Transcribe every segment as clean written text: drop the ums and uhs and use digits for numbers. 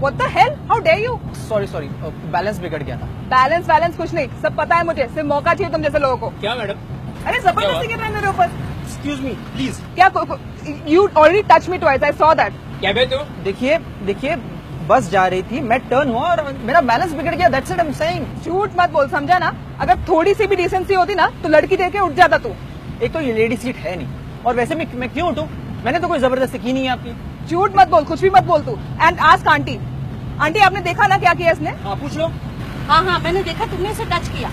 What the hell? How dare you? Sorry balance बिगड़ गया था। बैलेंस कुछ नहीं, सब पता है मुझे, सिर्फ मौका चाहिए तुम जैसे लोगों को। क्या मैडम? अरे जबरदस्ती कर रहे हैं मेरे ऊपर। Excuse me please. क्या you already touch me twice, I saw that. क्या बे तू? देखिए बस जा रही थी, मैं टर्न हुआ और मेरा बैलेंस बिगड़ गया, that's it I am saying. झूठ मत बोल, समझा ना? अगर थोड़ी सी भी डिसेंसी होती ना तो लड़की देख के उठ जाता तू। एक तो ये लेडी सीट है नहीं, और वैसे मैं क्यों उठूं? मैंने तो कोई जबरदस्ती की नहीं है आपकी। झूठ मत बोल, कुछ भी मत बोल तू। एंड आस्क आंटी, आंटी आपने देखा ना क्या किया इसने? हाँ पूछ लो। हाँ मैंने देखा, तुमने इसे टच किया।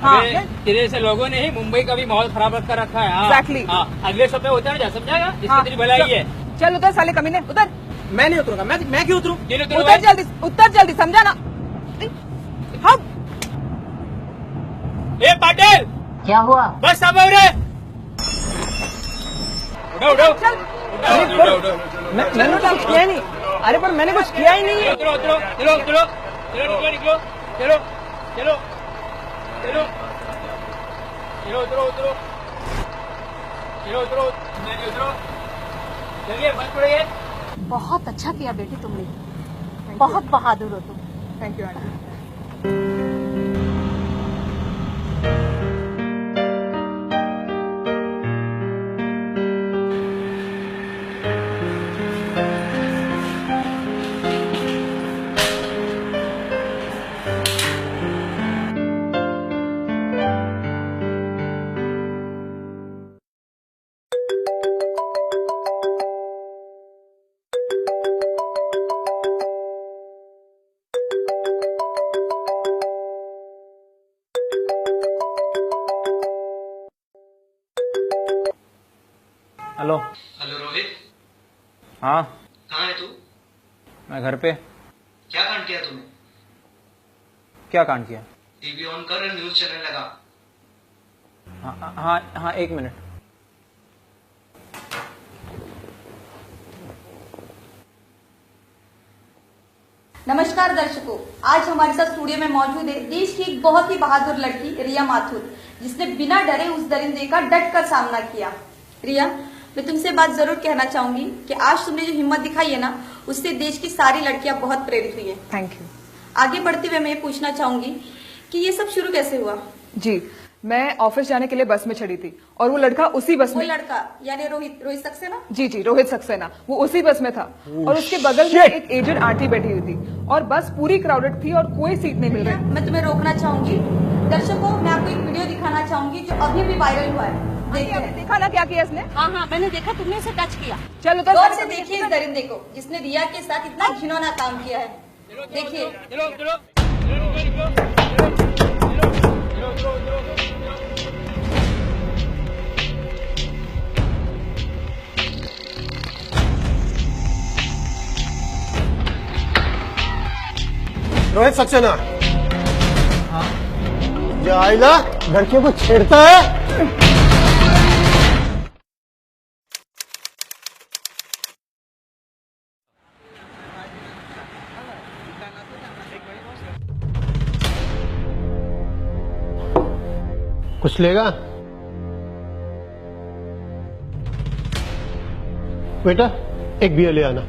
हाँ तेरे से लोगों ने ही मुंबई का भी माहौल खराब कर रखा है। Exactly. अगले शो पे उतर जा, समझाएगा? इसकी हाँ, तेरी भलाई है। चल उतर साले कमीने, उतर मैं नहीं उतरूंगा, मैं क्यों उतरूं? उतर जल्दी, समझा ना? हम ए पाटिल, क्या हुआ? बस अब रे, उठो चल। मैंने तो कुछ किया ही नहीं। अरे पर मैंने कुछ किया ही नहीं है। उतरो चलिए, बस पड़िए। बहुत अच्छा किया बेटी तुमने, बहुत बहादुर हो तुम। Thank you aunty. Hello hello Rohit, हाँ कहाँ है तू? मैं घर पे। क्या कांड किया तूने? क्या कांड किया? टीवी ऑन कर, न्यूज चैनल लगा। हाँ एक मिनट। नमस्कार दर्शकों, आज हमारे साथ स्टूडियो में मौजूद है देश की एक बहुत ही बहादुर लड़की रिया माथुर, जिसने बिना डरे उस दरिंदे का डट कर सामना किया। रिया, मैं तुमसे बात जरूर कहना चाहूंगी कि आज तुमने जो हिम्मत दिखाई है ना, उससे देश की सारी लड़कियां बहुत प्रेरित हुई हैं। Thank you. आगे बढ़ते हुए मैं ये पूछना चाहूंगी कि ये सब शुरू कैसे हुआ? जी, मैं ऑफिस जाने के लिए बस में चढ़ी थी और वो लड़का उसी बस वो में। लड़का यानी रोहित सक्सेना? जी रोहित सक्सेना, वो उसी बस में था और उसके बगल में एक एजेड आंटी बैठी हुई थी और बस पूरी क्राउडेड थी और कोई सीट नहीं मिल रही। मैं तुम्हें रोकना चाहूंगी। दर्शकों, मैं आपको एक वीडियो दिखाना चाहूंगी जो अभी भी वायरल हुआ है। देखते हैं। देखा ना क्या किया इसने? हाँ मैंने देखा, तुमने इसे टच किया। चल उतर। गौर से देखिए इस दरिंदे को, जिसने रिया के साथ इतना घिनौना काम किया है। देखिए। रोहित सक्सेना, ये आईना लड़कियों को छेड़ता है। कुछ लेगा? बेटा एक बियर ले आना।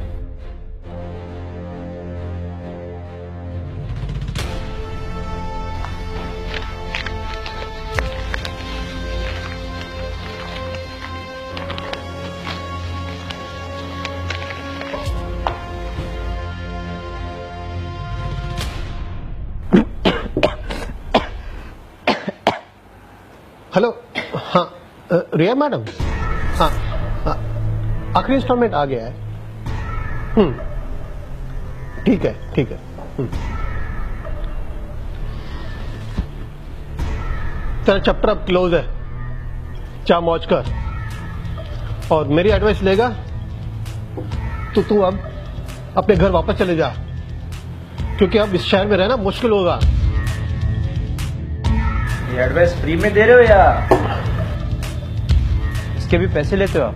हेलो, हाँ रिया मैडम, हाँ आखिरी इंस्टॉलमेंट आ गया है। ठीक है। तेरा चैप्टर अब क्लोज है, जा मौज कर। और मेरी एडवाइस लेगा तो तू अब अपने घर वापस चले जा, क्योंकि अब इस शहर में रहना मुश्किल होगा। ये एडवाइस फ्री में दे रहे हो या इसके भी पैसे लेते हो आप?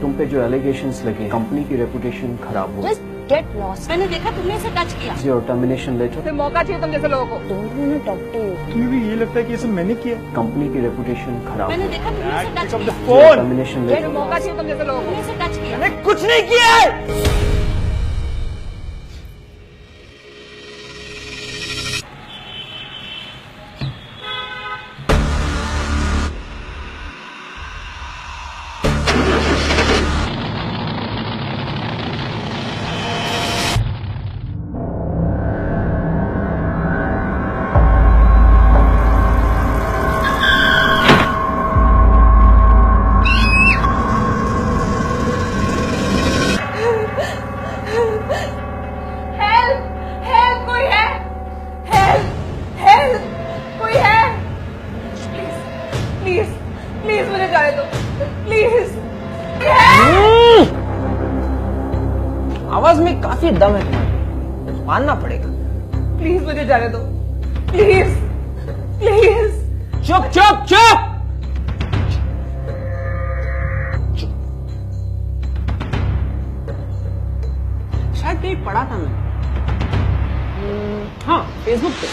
तुम पे जो एलिगेशंस लगे, कंपनी की रेपुटेशन खराब हो, जस्ट गेट लॉस्ट। मैंने देखा तुमने इसे टच किया। योर टर्मिनेशन लेटर, फिर मौका चाहिए तुम जैसे लोगों को। Don't want to talk to you. तुम्हें भी ये लगता है कि ये सब मैंने किया? कंपनी की रेपुटेशन खराब मैंने हो, देखा तुमने इसे टच किया। योर टर्मिनेशन फिर लेटर, मौका चाहिए तुम जैसे लोगों को। तुमने इसे टच किया। मैंने कुछ नहीं किया है। हेल्प हेल्प कोई है, हेल्प हेल्प कोई है, प्लीज प्लीज प्लीज मुझे जाने दो, प्लीज। आवाज में काफी दम है तुम्हारे, मानना पड़ेगा। प्लीज मुझे जाने दो, प्लीज प्लीज। चुप चुप चुप। शायद कहीं पढ़ा था मैं, हाँ फेसबुक पे।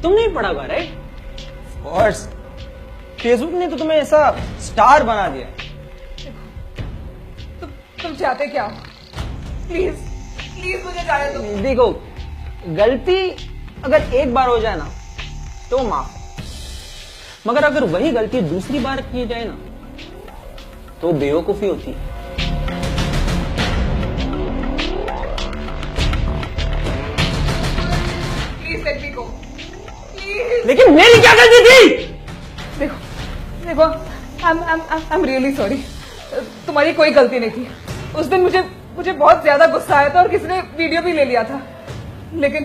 तुम नहीं पढ़ा हुआ राइट? ऑफ कोर्स, फेसबुक ने तो तुम्हें ऐसा स्टार बना दिया। तुम चाहते क्या हो? प्लीज प्लीज मुझे जाने दो। देखो, गलती अगर एक बार हो जाए ना तो माफ है, मगर अगर वही गलती दूसरी बार की जाए ना तो बेवकूफी होती है। Please let me go, please. लेकिन मेरी क्या गलती थी? देखो देखो, आई एम रियली सॉरी। तुम्हारी कोई गलती नहीं थी। उस दिन मुझे बहुत ज्यादा गुस्सा आया था और किसी ने वीडियो भी ले लिया था, लेकिन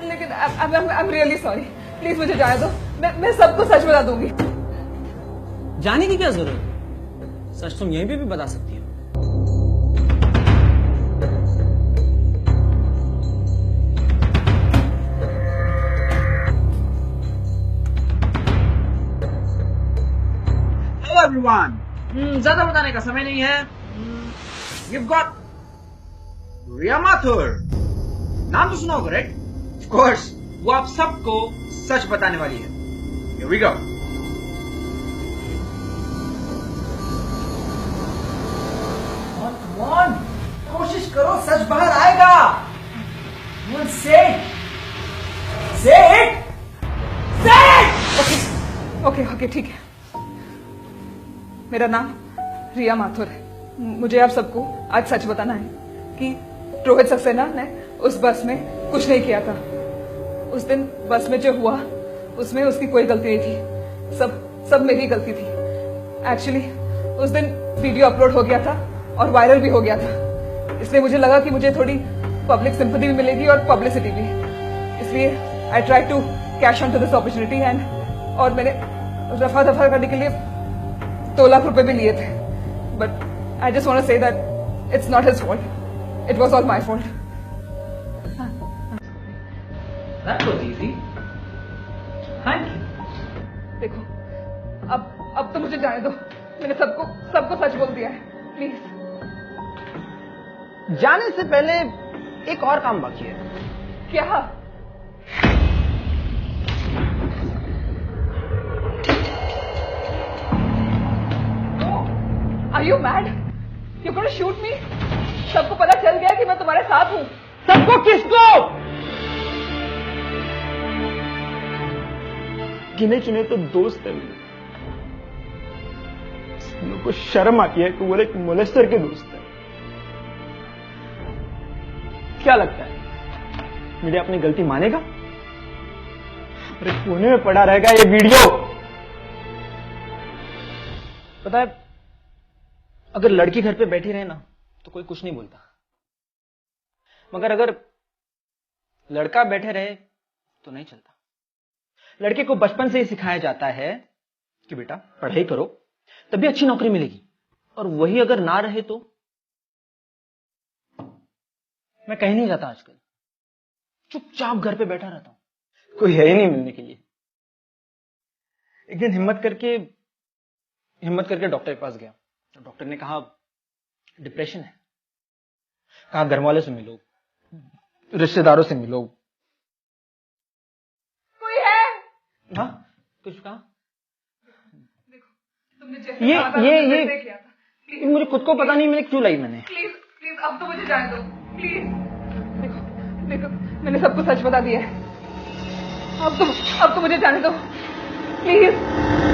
I am really sorry. Please मुझे जाने दो, मैं सबको सच बता दूंगी। जाने की क्या जरूरत है? सच तुम यहीं पे भी बता सकती हो। Hello everyone. ज्यादा बताने का समय नहीं है। You've got रिया माथुर, नाम तो सुना होगा राइट? Of course, वो आप सबको सच बताने वाली है। Here we go. Come on, कोशिश करो, सच बाहर आएगा। You will say it. Say it. Say it. Okay ठीक है। मेरा नाम रिया माथुर है। मुझे आप सबको आज सच बताना है कि रोहित सक्सेना ने उस बस में कुछ नहीं किया था। उस दिन बस में जो हुआ उसमें उसकी कोई गलती नहीं थी, सब मेरी गलती थी। एक्चुअली उस दिन वीडियो अपलोड हो गया था और वायरल भी हो गया था, इसलिए मुझे लगा कि मुझे थोड़ी पब्लिक सिंपैथी भी मिलेगी और पब्लिसिटी भी, इसलिए I try to cash on to this opportunity and और मैंने रफा दफा करने के लिए 2 लाख रुपए भी लिए थे। But I just want to say that it's not his fault, it was all my fault. That was easy. Thank you. देखो, अब तो मुझे जाने दो। मैंने सबको सच बोल दिया है, प्लीज। जाने से पहले एक और काम बाकी है। क्या? Are you mad? You're going to shoot me? सबको पता चल गया कि मैं तुम्हारे साथ हूँ। सबको? किसको? गिने चुने तो दोस्त है मेरे। मेरे को शर्म आती है कि वो एक मोलेस्टर के दोस्त है। क्या लगता है मेरी अपनी गलती मानेगा? अरे कोने में पड़ा रहेगा ये वीडियो। पता है, अगर लड़की घर पे बैठी रहे ना तो कोई कुछ नहीं बोलता, मगर अगर लड़का बैठे रहे तो नहीं चलता। लड़के को बचपन से ही सिखाया जाता है कि बेटा पढ़ाई करो तभी अच्छी नौकरी मिलेगी, और वही अगर ना रहे तो। मैं कहीं नहीं जाता आजकल, चुपचाप घर पे बैठा रहता हूं, कोई है ही नहीं मिलने के लिए। एक दिन हिम्मत करके हिम्मत करके डॉक्टर के पास गया तो डॉक्टर ने कहा डिप्रेशन है। कहा घर वालों से मिलो, रिश्तेदारों से मिलो। कोई है? हाँ, कुछ कहा? देखो, तुमने जैसे ये कहा था, ये तुमने ये वैसे किया था। प्लीज मुझे खुद को पता नहीं मैंने क्यों लाई मैंने। प्लीज प्लीज अब तो मुझे जाने दो प्लीज। देखो देखो मैंने सबको सच बता दिया है। अब तो मुझे जाने दो प्लीज।